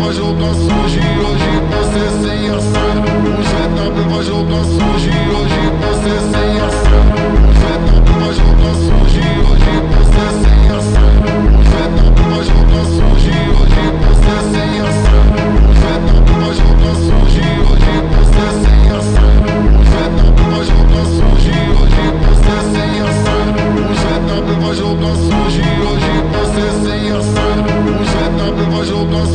vai jogar sujo e hoje você sem ação. O GW vai jogar sujo e hoje você sem ação. O GW vai jogar sujo e hoje você sem ação. O GW vai jogar sujo e hoje você sem ação. O GW vai jogar sujo e hoje você sem ação. O GW vai jogar sujo e hoje você sem ação. O GW vai jogar sujo e hoje você sem ação. O GW vai jogar